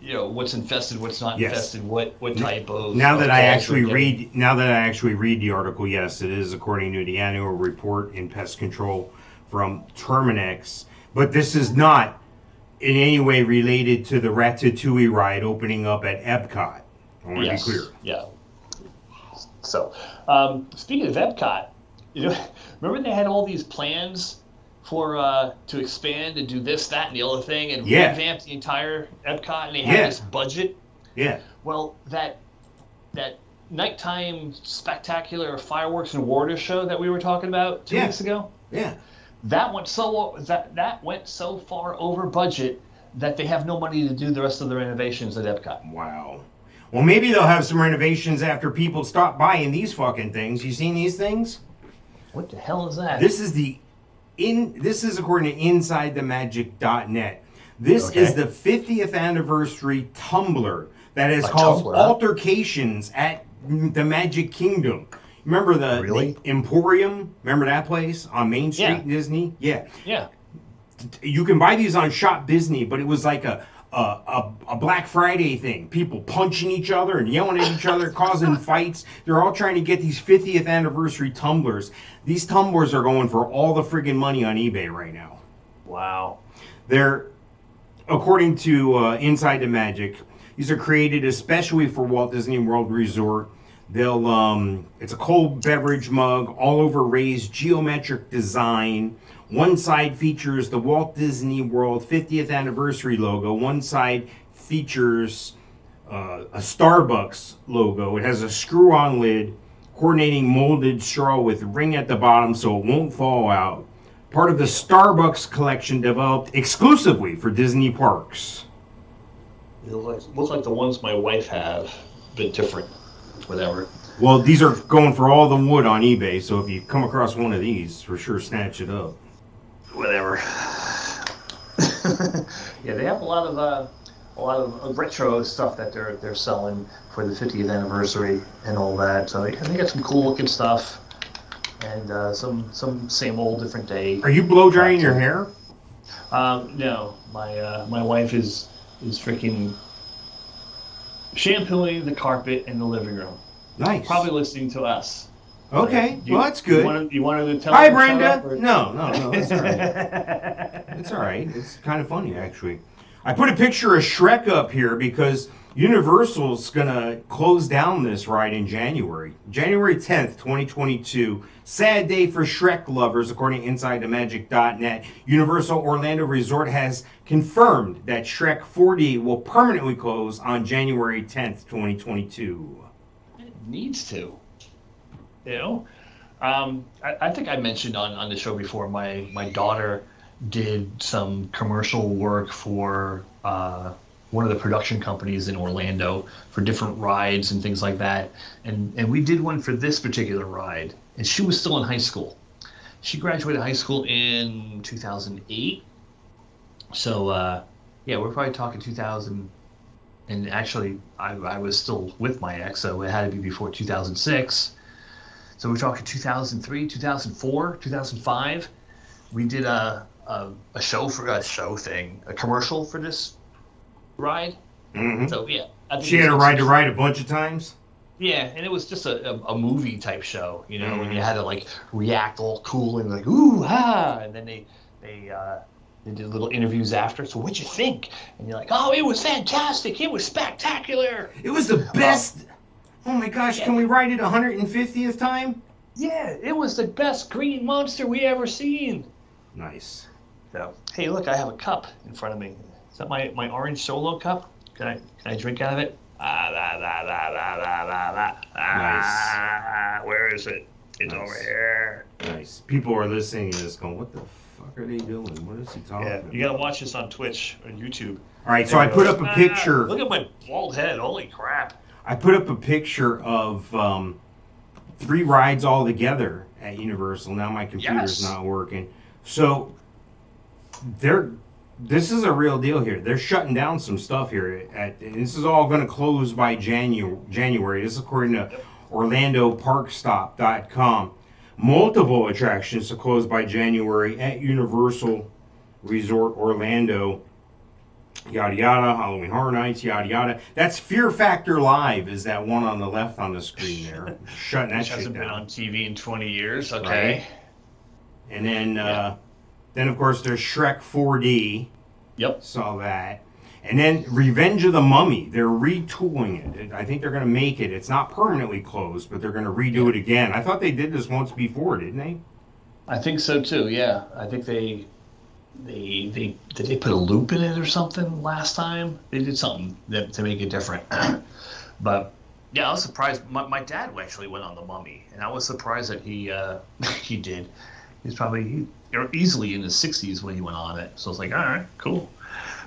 what's infested, what's not infested, what type of. Now that I actually read the article, yes, it is according to the annual report in pest control from Terminex. But this is not in any way related to the Ratatouille ride opening up at Epcot. I want to be clear. Yeah. So, speaking of Epcot, remember they had all these plans for to expand and do this, that, and the other thing, and revamp the entire Epcot, and they had this budget. Yeah. Well, that nighttime spectacular fireworks and water show that we were talking about 2 weeks ago. Yeah. That went so far over budget that they have no money to do the rest of the renovations at Epcot. Wow. Well, maybe they'll have some renovations after people stop buying these fucking things. You seen these things? What the hell is that? This is according to InsideTheMagic.net. This is the 50th anniversary Tumbler that has caused altercations at the Magic Kingdom. Remember the Emporium? Remember that place on Main Street in Disney? Yeah. Yeah. You can buy these on Shop Disney, but it was like a Black Friday thing. People punching each other and yelling at each other, causing fights. They're all trying to get these 50th anniversary tumblers. These tumblers are going for all the friggin' money on eBay right now. Wow. They're, according to Inside the Magic, these are created especially for Walt Disney World Resort. It's a cold beverage mug, all over raised geometric design. One side features the Walt Disney World 50th anniversary logo. One side features a Starbucks logo. It has a screw-on lid, coordinating molded straw with a ring at the bottom so it won't fall out. Part of the Starbucks collection developed exclusively for Disney parks. It looks like the ones my wife have, but different. Whatever. Well, these are going for all the wood on eBay, so if you come across one of these, for sure snatch it up. Whatever. Yeah, they have a lot of retro stuff that they're selling for the 50th anniversary and all that. So they got some cool looking stuff and some same old different day. Are you blow drying your hair? No, my wife is freaking shampooing the carpet in the living room. Nice. Probably listening to us. Okay, well that's good. You wanted to tell Hi, her Brenda. No, that's all right. It's all right. It's kind of funny, actually. I put a picture of Shrek up here because Universal's gonna close down this ride in January 10th, 2022. Sad day for Shrek lovers, according to InsideTheMagic.net. Universal Orlando Resort has confirmed that Shrek 4D will permanently close on January 10th, 2022. It needs to. I think I mentioned on the show before, my daughter did some commercial work for one of the production companies in Orlando for different rides and things like that. And we did one for this particular ride. And she was still in high school. She graduated high school in 2008. So, we're probably talking 2000. And actually, I was still with my ex, so it had to be before 2006. So we're talking 2003, 2004, 2005. We did a a commercial for this ride. Mm-hmm. So yeah, I think She had to ride the ride a bunch of times. Yeah, and it was just a movie type show, you know, and you had to like react all cool and like ooh ha, and then they did little interviews after. So what'd you think? And you're like, oh, it was fantastic. It was spectacular. It was the best. Oh my gosh, can we ride it 150th time? Yeah, it was the best green monster we ever seen. Nice. So hey, look, I have a cup in front of me. Is that my orange Solo cup? Can I drink out of it? Nice. Where is it? It's over here. Nice. People are listening to this going, what the fuck are they doing? What is he talking about? You gotta watch this on Twitch or YouTube. All right, so I put up a picture. Look at my bald head. Holy crap. I put up a picture of 3 rides all together at Universal. Now my computer's not working. So this is a real deal here. They're shutting down some stuff here. And this is all going to close by January. This is according to OrlandoParkstop.com. Multiple attractions to close by January at Universal Resort Orlando. Yada yada, Halloween Horror Nights, yada yada. That's Fear Factor Live, is that one on the left on the screen there. Shutting that shit hasn't down. been on TV in 20 years, okay. Right. And then of course there's Shrek 4D. Yep. Saw that. And then Revenge of the Mummy. They're retooling it. I think they're going to make it. It's not permanently closed, but they're going to redo it again. I thought they did this once before, didn't they? I think so too, yeah. I think they did they put a loop in it or something last time? They did something to make it different. But yeah, I was surprised. My dad actually went on the Mummy, and I was surprised that he he did. He's probably easily in his 60s when he went on it. So I was like, all right, cool.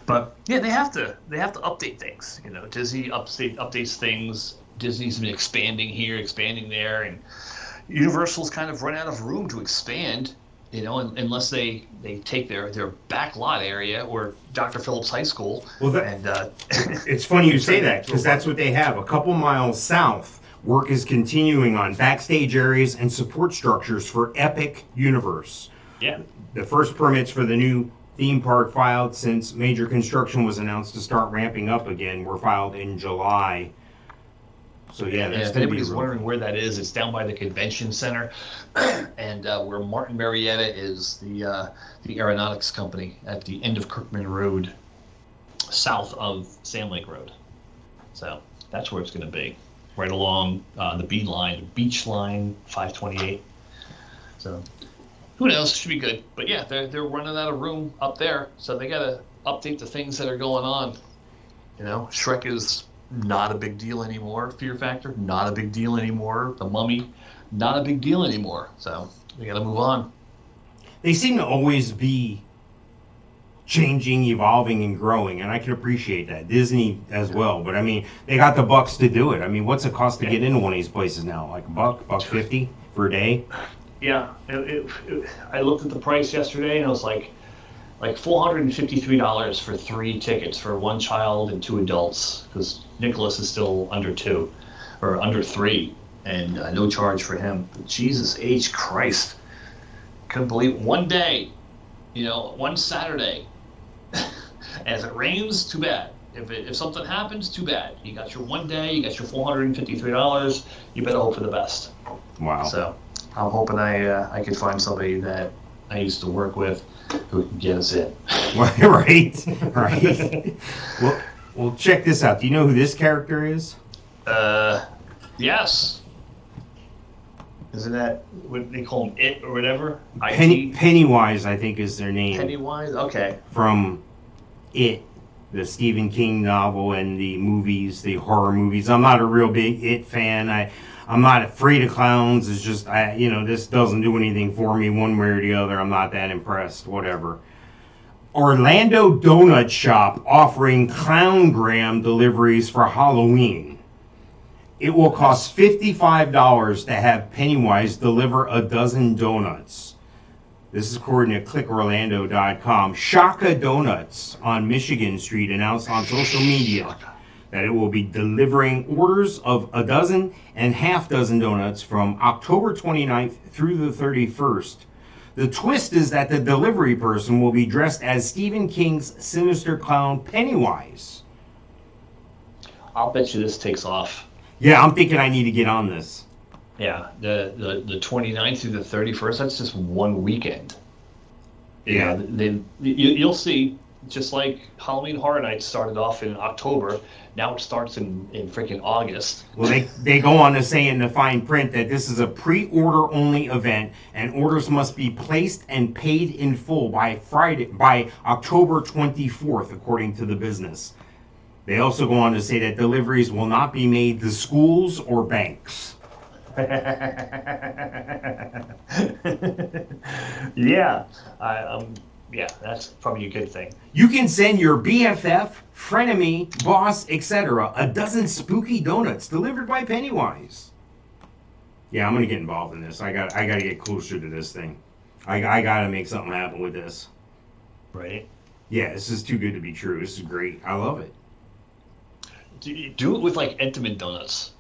But yeah, they have to update things. You know, Disney updates things. Disney's been expanding here, expanding there, and Universal's kind of run out of room to expand. You know, unless they take their back lot area or Dr. Phillips High School. Well, it's funny you say that because that's what they have. A couple miles south, work is continuing on backstage areas and support structures for Epic Universe. Yeah. The first permits for the new theme park filed since major construction was announced to start ramping up again were filed in July. So yeah, that's if anybody's wondering where that is, it's down by the convention center, and where Martin Marietta is the aeronautics company at the end of Kirkman Road, south of Sand Lake Road. So that's where it's going to be, right along the beach line 528. So who knows? Should be good. But yeah, they're running out of room up there, so they got to update the things that are going on. You know, Shrek is not a big deal anymore. Fear Factor, not a big deal anymore. The Mummy, not a big deal anymore. So we got to move on. They seem to always be changing, evolving, and growing, and I can appreciate that. Disney as well, but I mean, they got the bucks to do it. I mean, what's it cost to get into one of these places now? Like $1.50 for a day? Yeah, I looked at the price yesterday, and it was like $453 for 3 tickets for 1 child and 2 adults, because Nicholas is still under 2 or under 3, and no charge for him. But Jesus H. Christ, couldn't believe it. One day, you know, one Saturday. As it rains, too bad. If something happens, too bad. You got your one day, you got your $453. You better hope for the best. Wow. So I'm hoping I could find somebody that I used to work with who can get us in. Right. Well, check this out. Do you know who this character is? Yes. Isn't that what they call him, It or whatever? Pennywise, I think, is their name. Pennywise? Okay. From It, the Stephen King novel, and the movies, the horror movies. I'm not a real big It fan. I'm not afraid of clowns. It's just, this doesn't do anything for me one way or the other. I'm not that impressed. Whatever. Orlando Donut Shop offering Clown Graham deliveries for Halloween. It will cost $55 to have Pennywise deliver a dozen donuts. This is according to clickorlando.com. Shaka Donuts on Michigan Street announced on social media that it will be delivering orders of a dozen and half dozen donuts from October 29th through the 31st. The twist is that the delivery person will be dressed as Stephen King's sinister clown Pennywise. I'll bet you this takes off. Yeah, I'm thinking I need to get on this. Yeah, the 29th through the 31st, that's just one weekend. Yeah. You'll see, just like Halloween Horror Nights started off in October, now it starts in freaking August. Well, they go on to say in the fine print that this is a pre-order only event, and orders must be placed and paid in full by October 24th, according to the business. They also go on to say that deliveries will not be made to schools or banks. Yeah, yeah, that's probably a good thing. You can send your BFF, frenemy, boss, etc. a dozen spooky donuts delivered by Pennywise. Yeah, I'm gonna get involved in this. I gotta get closer to this thing. I gotta make something happen with this. Right. Yeah, this is too good to be true. This is great. I love it. Do it with like Entenmann donuts.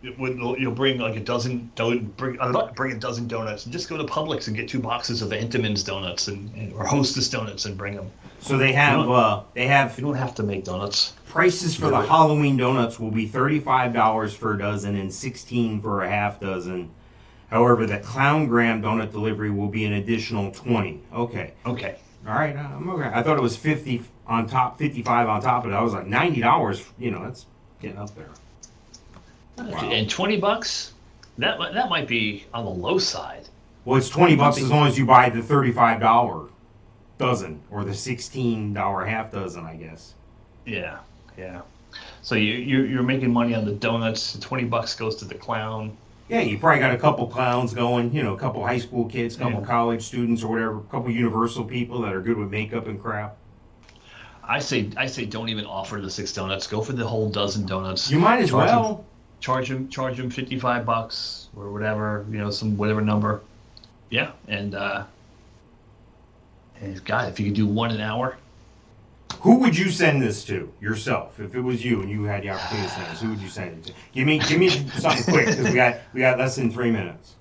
You'll bring like a dozen. Bring a dozen donuts and just go to Publix and get 2 boxes of Entenmann's donuts or Hostess donuts and bring them. So they have You don't have to make donuts. prices for the Halloween donuts will be $35 for a dozen and $16 for a half dozen. However, the Clown Graham donut delivery will be an additional $20. Okay. Okay. All right, I'm okay. I thought it was 50 on top, 55 on top of it. I was like $90. You know, that's getting up there. Wow. And $20, that might be on the low side. Well, it's $20 as long as you buy the $35 dozen or the $16 half dozen, I guess. Yeah. So you're making money on the donuts. $20 goes to the clown. Yeah, you probably got a couple clowns going, you know, a couple high school kids, a couple college students or whatever, a couple Universal people that are good with makeup and crap. I say don't even offer the 6 donuts. Go for the whole dozen donuts. You might as well. Charge them $55 or whatever, you know, some whatever number. Yeah, and God, if you could do 1 an hour. Who would you send this to yourself if it was you and you had the opportunity to send this? Who would you send it to? Give me something quick because we got less than 3 minutes.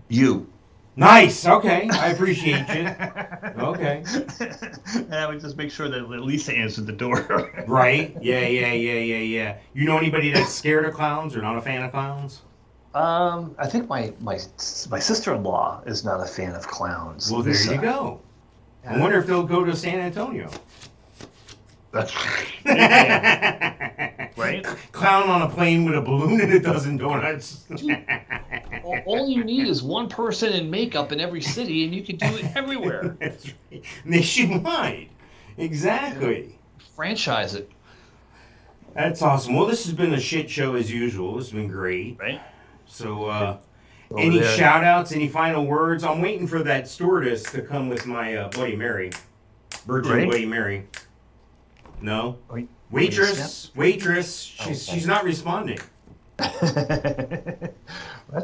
You. Nice. Okay, I appreciate you. Okay. And I would just make sure that Lisa answered the door. Right. Yeah. You know anybody that's scared of clowns or not a fan of clowns? I think my sister-in-law is not a fan of clowns. Well, there you go. I wonder if they'll go to San Antonio. Right? Clown on a plane with a balloon and a dozen donuts. All you need is one person in makeup in every city, and you can do it everywhere. That's right. Nationwide. Exactly. Franchise it. That's awesome. Well, this has been a shit show as usual. This has been great. Right? So, any shout-outs, any final words? I'm waiting for that stewardess to come with my Bloody Mary. Virgin Bloody Mary. No? Waitress. She's not responding. That's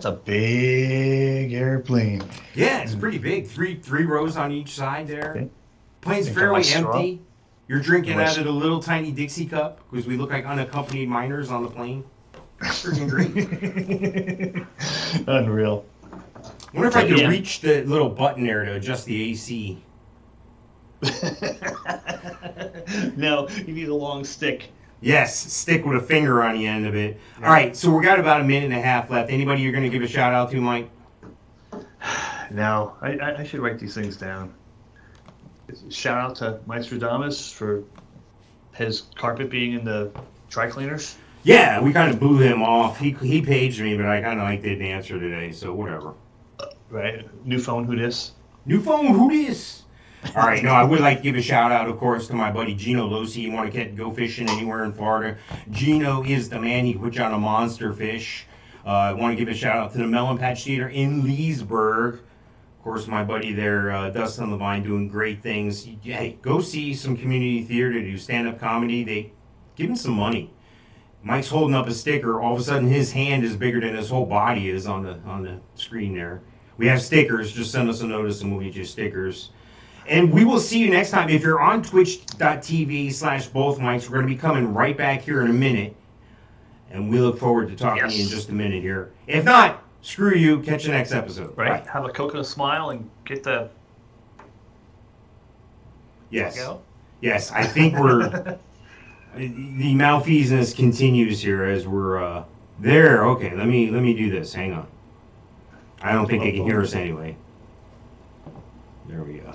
a big airplane. Yeah, it's pretty big. Three rows on each side there. Okay. Plane's fairly empty. You're drinking out of the little tiny Dixie cup because we look like unaccompanied minors on the plane. Freaking great. Unreal. I wonder if I could reach the little button there to adjust the AC. No, you need a long stick. Yes, stick with a finger on the end of it. All right, so we got about a minute and a half left. Anybody you're going to give a shout out to, Mike? No, I should write these things down. Shout out to Maestrodamus for his carpet being in the dry cleaners. Yeah, we kind of blew him off. He paged me, but I kind of didn't answer today, so whatever. Right, new phone, who dis? New phone, who dis? All right, no, I would like to give a shout out, of course, to my buddy Gino Losi. You want to go fishing anywhere in Florida? Gino is the man. He put you on a monster fish. I want to give a shout out to the Melon Patch Theater in Leesburg. Of course, my buddy there, Dustin Levine, doing great things. Hey, go see some community theater, do stand-up comedy. They give him some money. Mike's holding up a sticker. All of a sudden, his hand is bigger than his whole body is on the screen there. We have stickers. Just send us a notice and we'll get you stickers. And we will see you next time. If you're on twitch.tv/bothmics, we're going to be coming right back here in a minute. And we look forward to talking to you in just a minute here. If not, Screw you. Catch the next episode. Right? Bye. Have a coconut smile and get the Yes. go. Yes, I think we're... the malfeasance continues here as we're... there. Okay, let me do this. Hang on. I don't think they can hear us anyway. There we go.